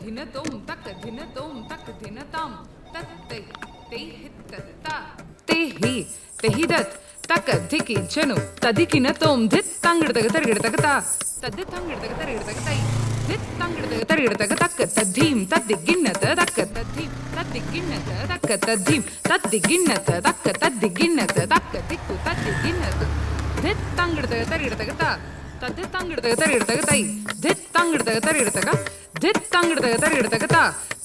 ధినతోం తక్ ధినతోం తక్ ధినతాం తత్తై తైహిత్తత్త తేహి తెహిదత్ తక్ ధికి జను తదికినతోం ధిత్ తంగిడతగ తరిగిడతగత తద్దితంగిడతగ తరిగిడతగతై ధిత్ తంగిడతగ తరిగిడతగ తక్ తద్ధీం తద్దిగిన్నత తక్ తద్ధీం తద్దిగిన్నత తక్ తద్ధీం తద్దిగిన్నత తక్ తద్దిగిన్నత తక్ దిక్కు తద్దిగిన్నత ధిత్ తంగిడతగ తరిగిడతగత తద్దితంగిడతగ తరిగిడతగతై ధిత్ తంగిడతగ తరిగిడతగ ధిత్ తంగిడతగ తరిగిడతగత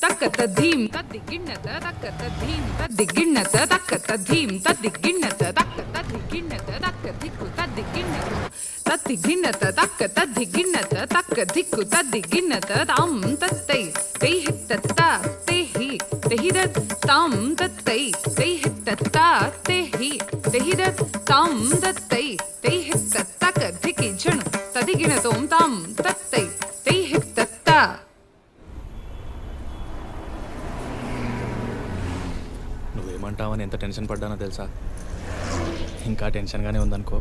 తక్ తద్ధీం తద్దిగిన్నత తక్ తద్ధీం తద్దిగిన్నత తక్ తద్ధీం తద్దిగిన్నత తక్ తద్దిగిన్నత తక్ దిక్కు తద్దిగిన్నత తద్దిగిన్నత తక్ తద్దిగిన్నత తక్ దిక్కు తద్దిగిన్నత తాం తత్తై తైహిత్తత్త తేహి తెహిదత్ తాం తత్తై తైహిత్తత్త తేహి తెహిదత్ తాం తత్తై తైహిత్తత్త తక్ ధికి జను తదిగినతోం తాం తత్తై తైహిత్తత్త. నువ్వేమంటావని ఎంత టెన్షన్ పడ్డానో తెలుసా? ఇంకా టెన్షన్గానే ఉందనుకో.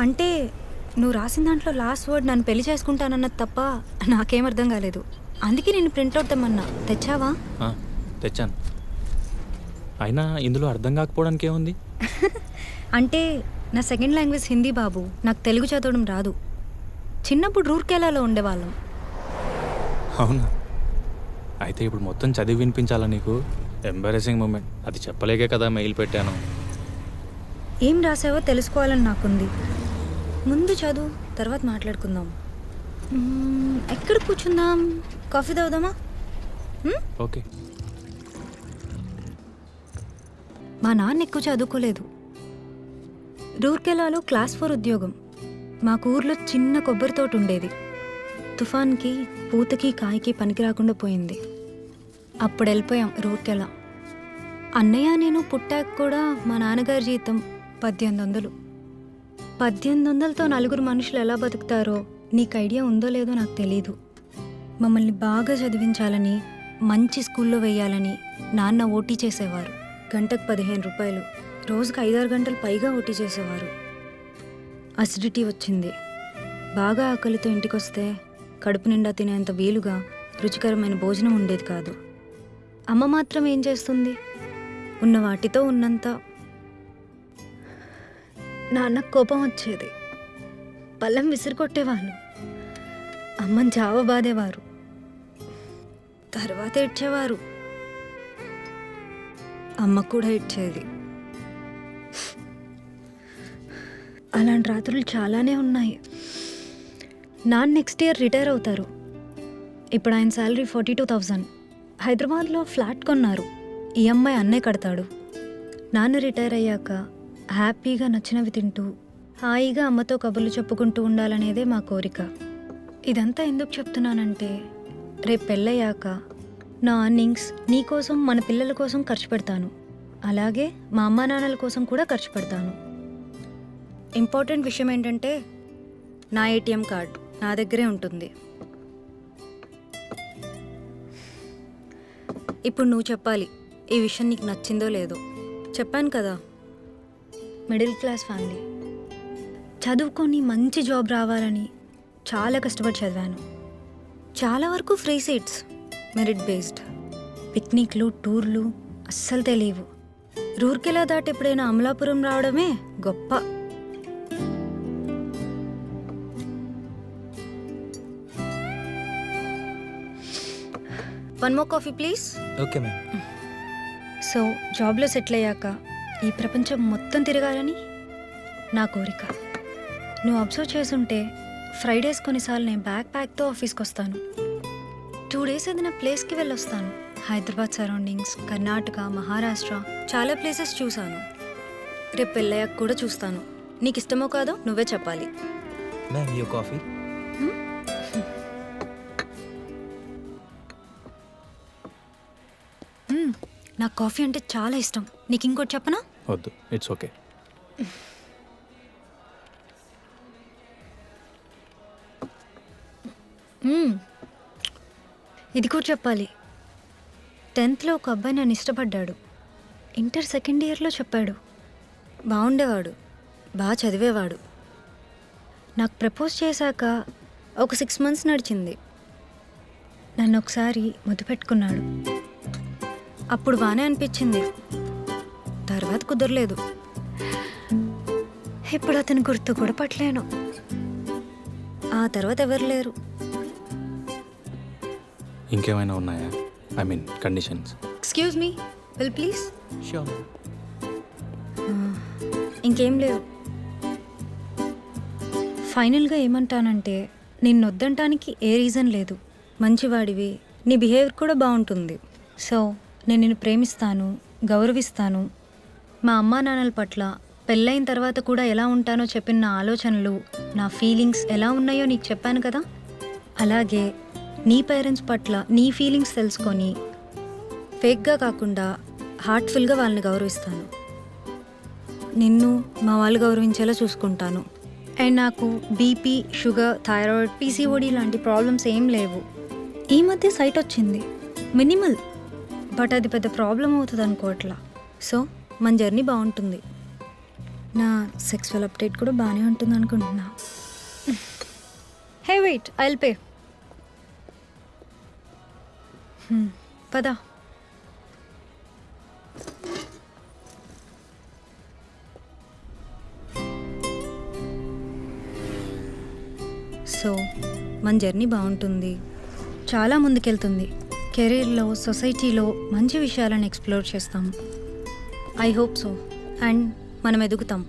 అంటే నువ్వు రాసిన దాంట్లో లాస్ట్ వర్డ్ నన్ను పెళ్లి చేసుకుంటానన్నది తప్ప నాకేం అర్థం కాలేదు. అందుకే నేను ప్రింట్అవుట్ తెమ్మన్నా. తెచ్చావా? తెచ్చాను. అయినా ఇందులో అర్థం కాకపోవడానికి ఏముంది? అంటే నా సెకండ్ లాంగ్వేజ్ హిందీ బాబు. నాకు తెలుగు చదవడం రాదు. చిన్నప్పుడు రూర్కేలాలో ఉండేవాళ్ళం. అవునా? అయితే ఇప్పుడు మొత్తం చదివి వినిపించాలా నీకు? Embarrassing moment. అది చెప్పలేకే కదా మెయిల్ పెట్టాను. ఏం రాసావో తెలుసుకోవాలని నాకుంది. ముందు చదువు, తర్వాత మాట్లాడుకుందాం. ఎక్కడ కూర్చుందాం? కాఫీ తాగుదామా? ఓకే. మా నాన్న ఎక్కువ చదువుకోలేదు. రూర్కెలాలో క్లాస్ 4 ఉద్యోగం. మాకు ఊర్లో చిన్న కొబ్బరి తోట ఉండేది. తుఫాన్కి పూతకి కాయకి పనికి రాకుండా పోయింది. అప్పుడు వెళ్ళిపోయాం రూర్కెలా. అన్నయ్య నేను పుట్టాక కూడా మా నాన్నగారి జీతం 1800. 1800తో 4 మనుషులు ఎలా బతుకుతారో నీకు ఐడియా ఉందో లేదో నాకు తెలీదు. మమ్మల్ని బాగా చదివించాలని, మంచి స్కూల్లో వెయ్యాలని నాన్న ఓటీ చేసేవారు. గంటకు 15 రూపాయలు. రోజుకు 5-6 గంటలు పైగా ఓటీ చేసేవారు. అసిడిటీ వచ్చింది. బాగా ఆకలితో ఇంటికొస్తే కడుపు నిండా తినేంత వీలుగా రుచికరమైన భోజనం ఉండేది కాదు. అమ్మ మాత్రం ఏం చేస్తుంది? ఉన్న వాటితో ఉన్నంత. నాన్నకు కోపం వచ్చేది. పళ్ళెం విసిరికొట్టేవాళ్ళు. అమ్మని చావ బాధేవారు. తర్వాత ఏడ్చేవారు. అమ్మ కూడా ఏడ్చేది. అలాంటి రాత్రులు చాలానే ఉన్నాయి. నాన్న నెక్స్ట్ ఇయర్ రిటైర్ అవుతారు. ఇప్పుడు ఆయన శాలరీ 42,000. హైదరాబాద్లో ఫ్లాట్ కొన్నారు. ఈఎంఐ అన్నే కడతాడు. నాన్న రిటైర్ అయ్యాక హ్యాపీగా నచ్చినవి తింటూ హాయిగా అమ్మతో కబుర్లు చెప్పుకుంటూ ఉండాలనేదే మా కోరిక. ఇదంతా ఎందుకు చెప్తున్నానంటే రేపు పెళ్ళయ్యాక నా అర్నింగ్స్ నీకోసం, మన పిల్లల కోసం ఖర్చు పెడతాను. అలాగే మా అమ్మా నాన్నల కోసం కూడా ఖర్చు పెడతాను. ఇంపార్టెంట్ విషయం ఏంటంటే నా ఏటీఎం కార్డ్ నా దగ్గరే ఉంటుంది. ఇప్పుడు నువ్వు చెప్పాలి ఈ విషయం నీకు నచ్చిందో లేదో. చెప్పాను కదా, మిడిల్ క్లాస్ ఫ్యామిలీ. చదువుకొని మంచి జాబ్ రావాలని చాలా కష్టపడి చదివాను. చాలా వరకు ఫ్రీ సీట్స్, మెరిట్ బేస్డ్. పిక్నిక్లు, టూర్లు అస్సలు తెలియవు. రూర్కెలా దాటి ఎప్పుడైనా అమలాపురం రావడమే గొప్ప. One more coffee please. Okay ma'am. So జాబ్లో సెటిల్ అయ్యాక ఈ ప్రపంచం మొత్తం తిరగాలని నా కోరిక. నువ్వు అబ్జర్వ్ చేసుంటే ఫ్రైడేస్ కొన్నిసార్లు నేను బ్యాక్ ప్యాక్తో ఆఫీస్కి వస్తాను. 2 డేస్ ఏదైనా ప్లేస్కి వెళ్ళొస్తాను. హైదరాబాద్ సరౌండింగ్స్, కర్ణాటక, మహారాష్ట్ర చాలా ప్లేసెస్ చూశాను. రేపు పెళ్ళయ్యాక కూడా చూస్తాను. నీకు ఇష్టమో కాదో నువ్వే చెప్పాలి. Ma'am you coffee. నాకు కాఫీ అంటే చాలా ఇష్టం. నీకు ఇంకోటి చెప్పనా? వద్దు, ఇట్స్ ఓకే. ఇది కూడా చెప్పాలి. 10th ఒక అబ్బాయి నన్ను ఇష్టపడ్డాడు. ఇంటర్ సెకండ్ ఇయర్లో చెప్పాడు. బాగుండేవాడు, బాగా చదివేవాడు. నాకు ప్రపోజ్ చేశాక ఒక 6 months నడిచింది. నన్ను ఒకసారి ముద్దు పెట్టుకున్నాడు. అప్పుడు బాగానే అనిపించింది, తర్వాత కుదరలేదు. ఇప్పుడు అతను గుర్తు కూడా పట్టలేను. ఆ తర్వాత ఎవరు లేరు. ఇంకేమైనా ఉన్నాయా? I mean conditions. Excuse me, will please. Sure. ఇంకేం లేవు. ఫైనల్గా ఏమంటానంటే, నిన్ను వద్దంటానికి ఏ రీజన్ లేదు. మంచివాడివి, నీ బిహేవియర్ కూడా బాగుంటుంది. సో నేను నిన్ను ప్రేమిస్తాను, గౌరవిస్తాను. మా అమ్మా నాన్నల పట్ల పెళ్ళైన తర్వాత కూడా ఎలా ఉంటానో చెప్పిన నా ఆలోచనలు, నా ఫీలింగ్స్ ఎలా ఉన్నాయో నీకు చెప్పాను కదా. అలాగే నీ పేరెంట్స్ పట్ల నీ ఫీలింగ్స్ తెలుసుకొని ఫేక్గా కాకుండా హార్ట్ఫుల్గా వాళ్ళని గౌరవిస్తాను. నిన్ను మా వాళ్ళు గౌరవించేలా చూసుకుంటాను. అండ్ నాకు బీపీ, షుగర్, థైరాయిడ్, పీసీఓడి లాంటి ప్రాబ్లమ్స్ ఏం లేవు. ఈ మధ్య సైట్ వచ్చింది, మినిమల్, బట్ అది పెద్ద ప్రాబ్లం అవుతుంది అనుకోవట్లా. సో మన జర్నీ బాగుంటుంది. నా సెక్సువల్ అప్డేట్ కూడా బాగానే ఉంటుంది అనుకుంటున్నా. Hey wait, I'll pay. పదా. సో మన జర్నీ బాగుంటుంది, చాలా ముందుకెళ్తుంది. కెరీర్లో, సొసైటీలో మంచి విషయాలను ఎక్స్ప్లోర్ చేస్తాం. I hope so. అండ్ మనం ఎదుగుతాం.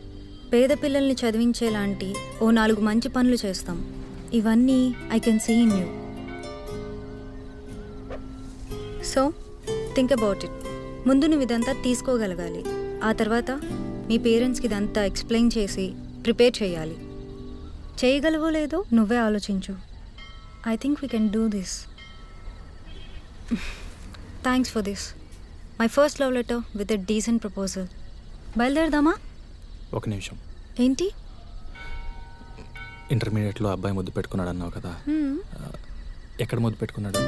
పేద పిల్లల్ని చదివించేలాంటి ఓ 4 మంచి పనులు చేస్తాం. ఇవన్నీ I can see in you. So think about it. ముందు నువ్వు ఇదంతా తీసుకోగలగాలి. ఆ తర్వాత మీ పేరెంట్స్కి ఇదంతా ఎక్స్ప్లెయిన్ చేసి ప్రిపేర్ చేయాలి. చేయగలవో లేదో నువ్వే ఆలోచించు. I think we can do this. Thanks for this. My first love letter with a decent proposal. బయలుదేరదామా? ఒక నిమిషం. ఏంటి? ఇంటర్మీడియట్లో అబ్బాయి ముద్దు పెట్టుకున్నాడు అన్నావు కదా, ఎక్కడ ముద్దు పెట్టుకున్నాడు?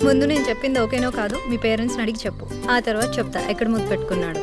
ముందు నేను చెప్పింది ఓకేనో కాదు మీ పేరెంట్స్ని అడిగి చెప్పు. ఆ తర్వాత చెప్తా ఎక్కడ ముద్దు పెట్టుకున్నాడు.